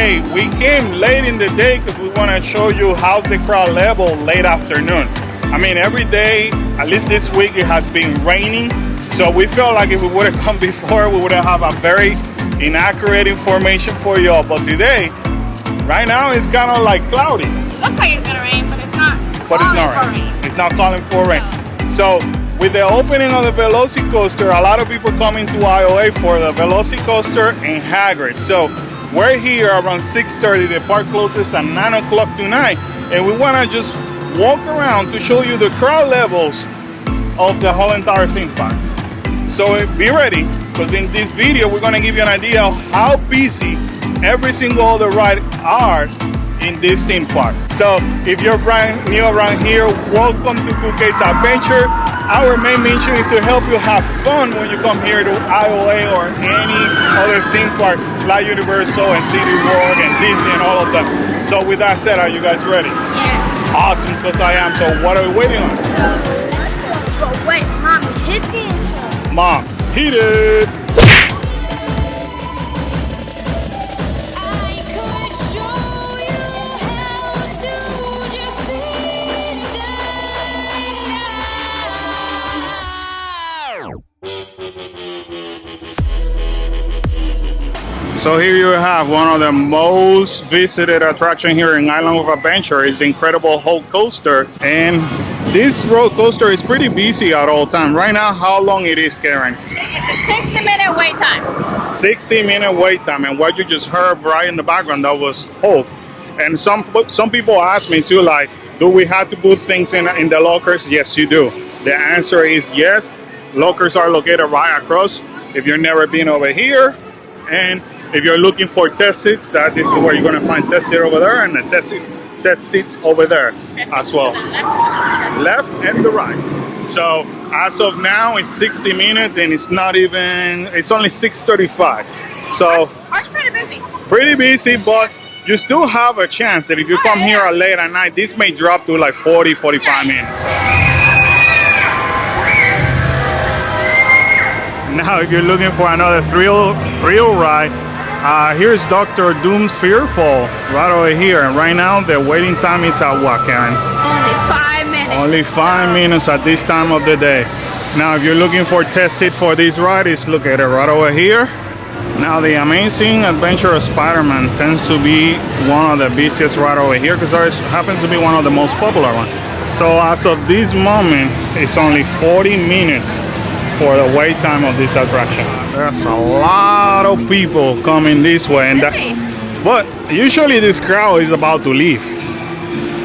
today we came late in the day because we want to show you how's the crowd level late afternoon. I mean, every day, at least this week, it has been raining. So we felt like if we would have come before, we would have a very inaccurate information for y'all. But today, right now, it's kind of like cloudy. It looks like it's gonna rain, but it's not. But it's not rain. It's not calling for rain. No. So with the opening of the Velocicoaster, a lot of people coming to IOA for the Velocicoaster and Hagrid. So we're here around 6:30. The park closes at 9 o'clock tonight, and we want to just walk around to show you the crowd levels of the whole entire theme park. So be ready, because in this video we're going to give you an idea of how busy every single other ride are in this theme park. So if you're brand new around here, welcome to Cookies Adventure. Our main mission is to help you have fun when you come here to IOA or any other theme park like Universal and City World and Disney and all of them. So with that said, are you guys ready? Yes. Awesome, because I am. So what are we waiting on? So wait, Mom, hit the intro. Mom, hit it! So here you have one of the most visited attraction here in Island of Adventure is the incredible Hulk coaster, and this roller coaster is pretty busy at all time. Right now, how long it is, Karen? It's a 60-minute wait time. 60-minute wait time, and what you just heard right in the background, that was Hulk. And some people ask me too, like, do we have to put things in the lockers? Yes, you do. The answer is yes. Lockers are located right across. If you've never been over here, and if you're looking for test seats, this is where you're going to find test seat over there and the test seats over there as well. Left and the right. So as of now, it's 60 minutes and it's only 6:35. So Park's pretty busy. Pretty busy, but you still have a chance that if you come here late at night, this may drop to like 40, 45 minutes. Now, if you're looking for another thrill ride, here's Dr. Doom's Fearful right over here. And right now, the waiting time is at what, Karen? Only 5 minutes. Only 5 minutes at this time of the day. Now, if you're looking for test seat for this ride, it's located right over here. Now, the Amazing Adventure of Spiderman tends to be one of the busiest right over here because it happens to be one of the most popular ones. So as of this moment, it's only 40 minutes for the wait time of this attraction. There's a lot of people coming this way, and but usually this crowd is about to leave.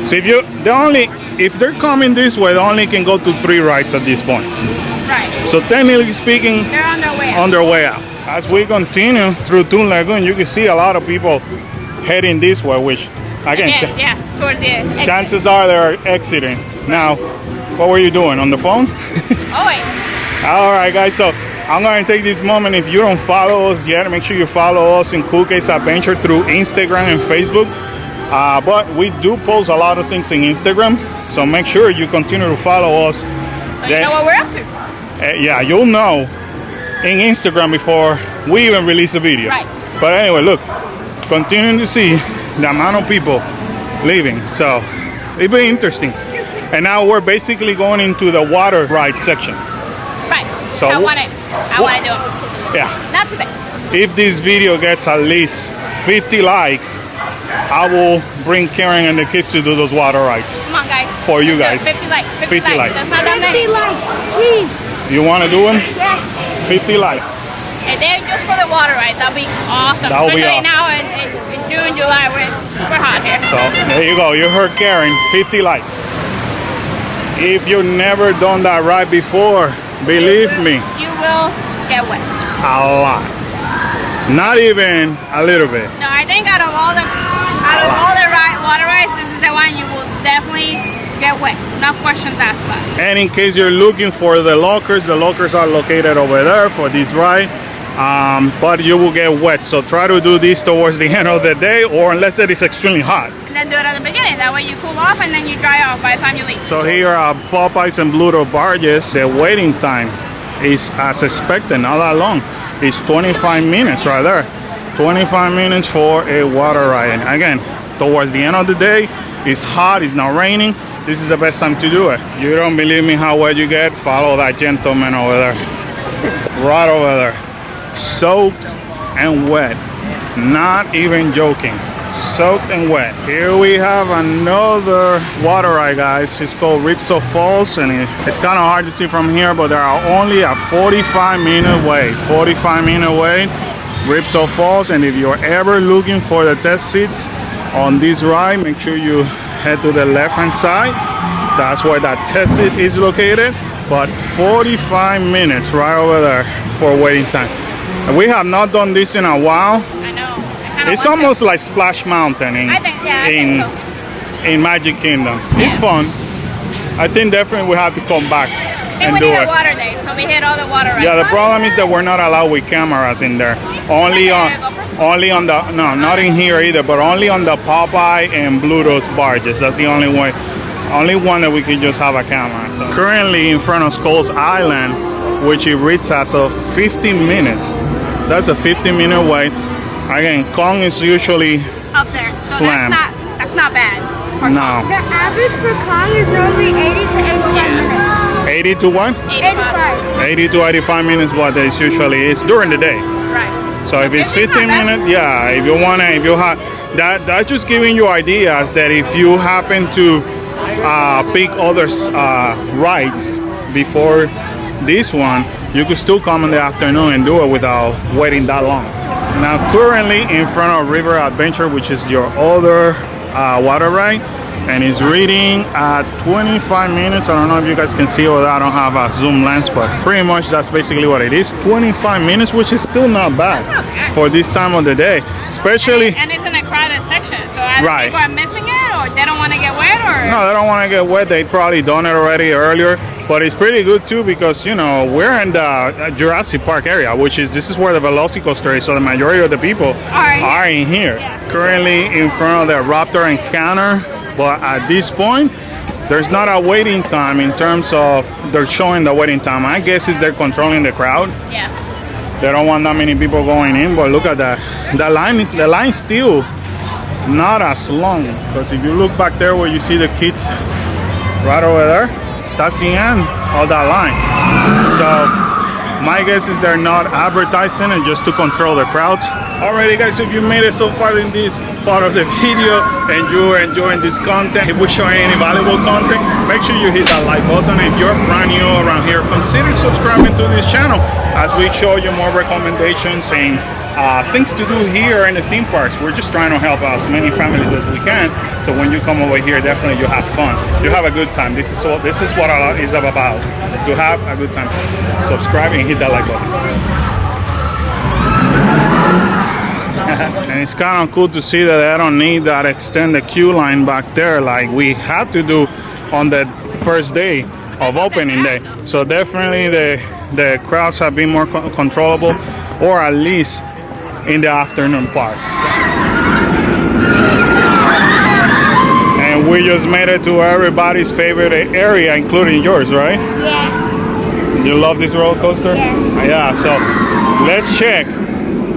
So if they're coming this way, they only can go to 3 rides at this point. Right. So technically speaking, they're on their way out. On their way out. As we continue through Toon Lagoon, you can see a lot of people heading this way, which again, towards the exit. Chances are they're exiting. Now, what were you doing on the phone? Always. All right, guys, so I'm going to take this moment. If you don't follow us yet, make sure you follow us in Cool Case Adventure through Instagram and Facebook. But we do post a lot of things in Instagram, so make sure you continue to follow us. So you know what we're up to. Yeah, you'll know in Instagram before we even release a video. Right. But anyway, look, continuing to see the amount of people leaving, so it'll be interesting. And now we're basically going into the water ride section. Right. So I want to do it. Yeah. Not today. If this video gets at least 50 likes, I will bring Karen and the kids to do those water rides. Come on, guys. For you guys. 50 likes. 50 likes. That's not that many. 50 likes, please. You want to do it? Yes. 50 likes. And then just for the water rides, that'll be awesome. That'll be Especially awesome. now in June, July, when it's super hot here. So there you go. You heard Karen. 50 likes. If you've never done that ride before, believe me, you will get wet. a lot. Not even a little bit. No, I think out of all the water rides, this is the one you will definitely get wet. No questions asked about it. And in case you're looking for the lockers are located over there for this ride. But you will get wet, so try to do this towards the end of the day, or unless it is extremely hot. And then do it at the beginning. That way you cool off and then you dry off by the time you leave. So here are Popeyes and Bluto barges. The waiting time is as expected, not that long. It's 25 minutes right there. 25 minutes for a water ride. Again, towards the end of the day, it's hot, it's not raining. This is the best time to do it. You don't believe me how wet you get? Follow that gentleman over there. Right over there. Soaked and wet. Not even joking. Soaked and wet. Here we have another water ride, guys. It's called Ripso Falls, and it's kind of hard to see from here, but there are only a 45-minute wait. 45-minute wait. Ripso Falls, and if you're ever looking for the test seats on this ride, make sure you head to the left-hand side. That's where that test seat is located. But 45 minutes right over there for waiting time. And we have not done this in a while. I know. It's almost like Splash Mountain in, I think so. in Magic Kingdom. Yeah. It's fun. I think definitely we have to come back and we do need it. a water day, so we hit all the water rides. Yeah, the problem is that we're not allowed with cameras in there. Only on the, no, not in here either, but only on the Popeye and Bluto's barges. That's the only way. Only one that we can just have a camera. So currently in front of Skulls Island, which it reads as of 15 minutes. That's a 15-minute wait. Again, Kong is usually up there, so slammed. that's not bad. No. The average for Kong is normally 80 to 85 minutes. 80 to what? 85. 80 to 85 minutes, what it usually is during the day. Right. So if it's 15 minutes, yeah, if you want to, if you have, that's just giving you ideas that if you happen to pick other rides before this one, you could still come in the afternoon and do it without waiting that long. Now currently in front of River Adventure, which is your other water ride, and it's reading at 25 minutes. I don't know if you guys can see or I don't have a zoom lens, but pretty much that's basically what it is. 25 minutes, which is still not bad for this time of the day, especially. And it's in a crowded section, so either Right. people are missing it or they don't want to get wet, or No, they don't want to get wet. They probably done it already earlier. But it's pretty good too because, you know, we're in the Jurassic Park area, which is, this is where the Velocicoaster is. So the majority of the people are in here. Yeah. Currently in front of the Raptor Encounter. But at this point, there's not a waiting time in terms of they're showing the waiting time. I guess is they're controlling the crowd. yeah. They don't want that many people going in. But look at that. The line's still not as long. Because if you look back there where you see the kids right over there, that's the end of that line. So my guess is they're not advertising it just to control the crowds. Alrighty guys, if you made it so far in this part of the video and you're enjoying this content, if we're showing any valuable content, make sure you hit that like button. If you're brand new around here, consider subscribing to this channel as we show you more recommendations and things to do here in the theme parks. We're just trying to help as many families as we can. So when you come over here, definitely you have fun. You have a good time. This is what it's about. To have a good time. Subscribe and hit that like button. And it's kind of cool to see that I don't need that extended queue line back there like we had to do on the first day of opening day. So definitely the crowds have been more controllable, or at least in the afternoon part. And we just made it to everybody's favorite area, including yours, right? Yeah. You love this roller coaster? Yes. Yeah, so let's check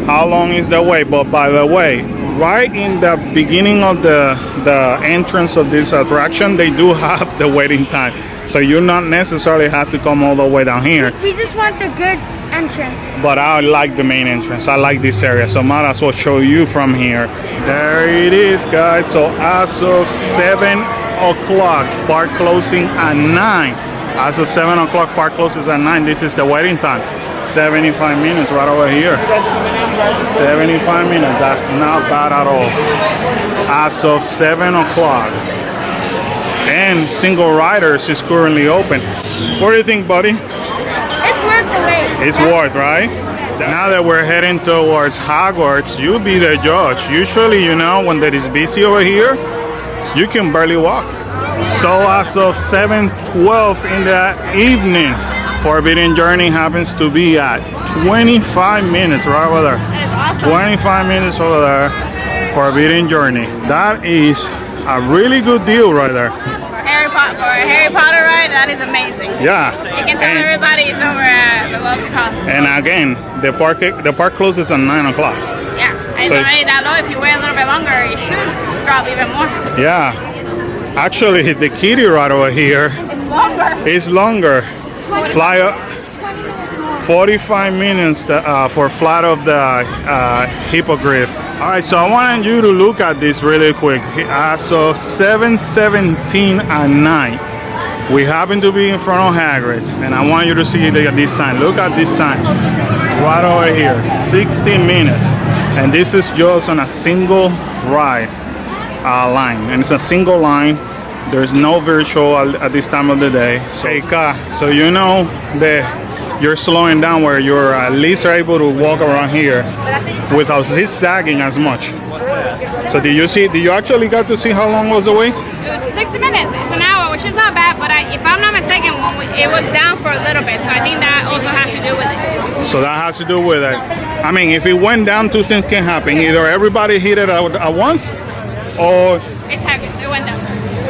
how long is the wait. But by the way, right in the beginning of the entrance of this attraction, they do have the waiting time. So you not necessarily have to come all the way down here. We just want the good entrance. But I like the main entrance. I like this area, so might as well show you from here. There it is, guys. So as of 7 o'clock, park closing at 9. As of 7 o'clock, park closes at 9. This is the waiting time. 75 minutes right over here. 75 minutes. That's not bad at all. As of 7 o'clock. And single riders is currently open. What do you think, buddy? It's worth the wait. It's worth, right? Now that we're heading towards Hogwarts, you be the judge. Usually, you know, when there is busy over here, you can barely walk. So as of 7:12 in the evening, Forbidden Journey happens to be at 25 minutes right over there. That's awesome. 25 minutes over there, Forbidden Journey. That is a really good deal right there. For a Harry Potter ride, that is amazing. Yeah. You can tell everybody it's over at Velocicoaster. And again, the park closes at 9 o'clock. Yeah. It's already that low. If you wait a little bit longer, it should drop even more. Yeah. Actually, the kiddie ride over here is longer. Fly up 45 minutes for flight of the hippogriff. All right, so I want you to look at this really quick. So 7:17 at night, we happen to be in front of Hagrid's, and I want you to see this sign. Look at this sign right over here, 60 minutes, and this is just on a single ride line, and it's a single line. There's no virtual at this time of the day. So you know that you're slowing down where you're at least able to walk around here without zigzagging as much. So did you actually got to see how long was the wait? It was 60 minutes. It's an hour, which is not bad, but if I'm not mistaken, it was down for a little bit, so I think that also has to do with it. So that has to do with it. I mean, if it went down, two things can happen. Either everybody hit it at once, or... It's Hagrid's. It went down.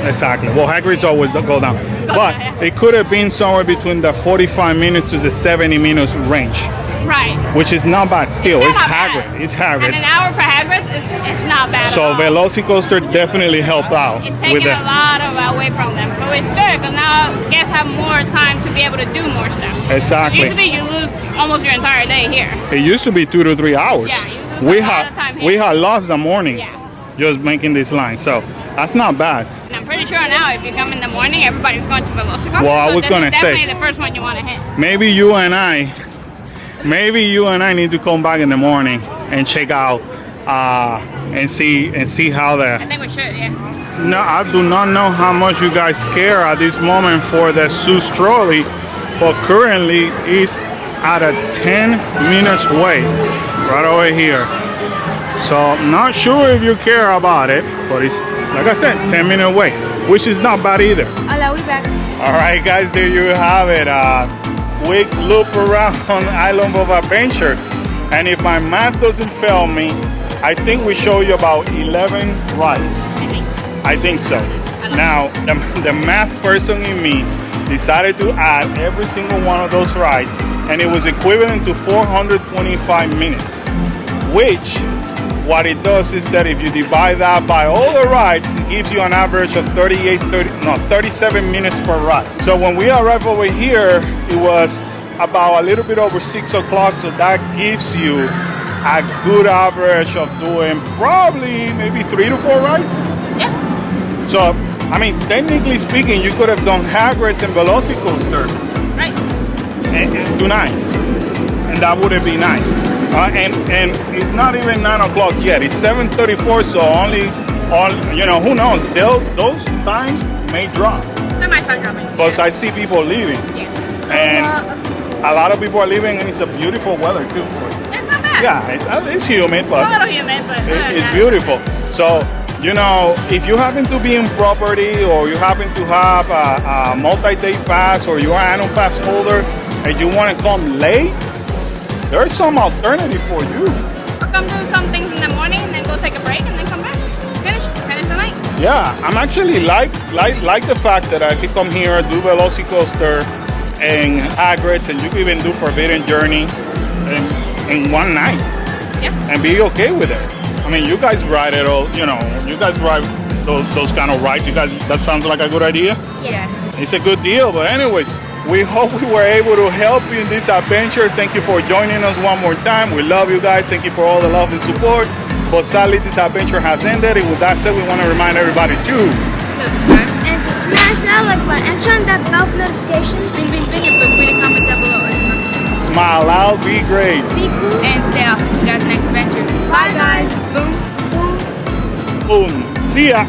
Exactly. Well, Hagrid's always go down. But it could have been somewhere between the 45 minutes to the 70 minutes range. Right. Which is not bad still. It's Hagrid. Bad. It's Hagrid. And an hour for Hagrid's, it's not bad so at all. Velocicoaster definitely helped out. It's taking a lot away from them. So it's good, because now guests have more time to be able to do more stuff. Exactly. Usually you lose almost your entire day here. It used to be 2 to 3 hours. Yeah, you lose a lot of time here. We had lost the morning just making this line. So that's not bad. And I'm pretty sure now if you come in the morning, everybody's going to Velocicoaster. Well, I was going to say. Definitely the first one you want to hit. Maybe you and I need to come back in the morning and check out and see how the... I think we should, yeah. No, I do not know how much you guys care at this moment for the Zeus trolley, but currently it's at a 10 minutes wait right over here. So I'm not sure if you care about it, but it's, like I said, 10-minute wait, which is not bad either. Hola, we back. All right, guys, there you have it. Quick loop around on Island of Adventure. And if my math doesn't fail me, I think we show you about 11 rides. I think so. Now, the math person in me decided to add every single one of those rides, and it was equivalent to 425 minutes, which what it does is that if you divide that by all the rides, it gives you an average of 37 minutes per ride. So when we arrived over here, it was about a little bit over 6 o'clock. So that gives you a good average of doing probably maybe 3 to 4 rides. Yeah. So, I mean, technically speaking, you could have done Hagrid's and Velocicoaster Right. tonight, and that would have been nice. And it's not even 9 o'clock yet. It's 7:34, so who knows? Those times may drop. That might start dropping. Because I see people leaving. Yes. And a lot of people are leaving, and it's a beautiful weather too. That's not bad. Yeah, it's humid, but It's a little humid, but it's beautiful. So, if you happen to be in property, or you happen to have a multi-day pass, or you are an annual pass holder, and you want to come late, there's some alternative for you. Or come do some things in the morning, and then go take a break, and then come back. Finish the night. Yeah, I'm actually like the fact that I could come here, do Velocicoaster and Hagrid's, and you can even do Forbidden Journey in one night. Yeah. And be okay with it. I mean, you guys ride it all, you guys ride those kind of rides. You guys, that sounds like a good idea? Yes. It's a good deal, but anyways, we hope we were able to help you in this adventure. Thank you for joining us one more time. We love you guys. Thank you for all the love and support. But sadly, this adventure has ended. And with that said, we want to remind everybody to subscribe And to smash that like button and turn that bell for notifications. Bing, bing, bing, and feel free to comment down below. smile loud, be great. Be cool. And stay awesome. See you guys next adventure. Bye, guys. Boom. Boom. See ya.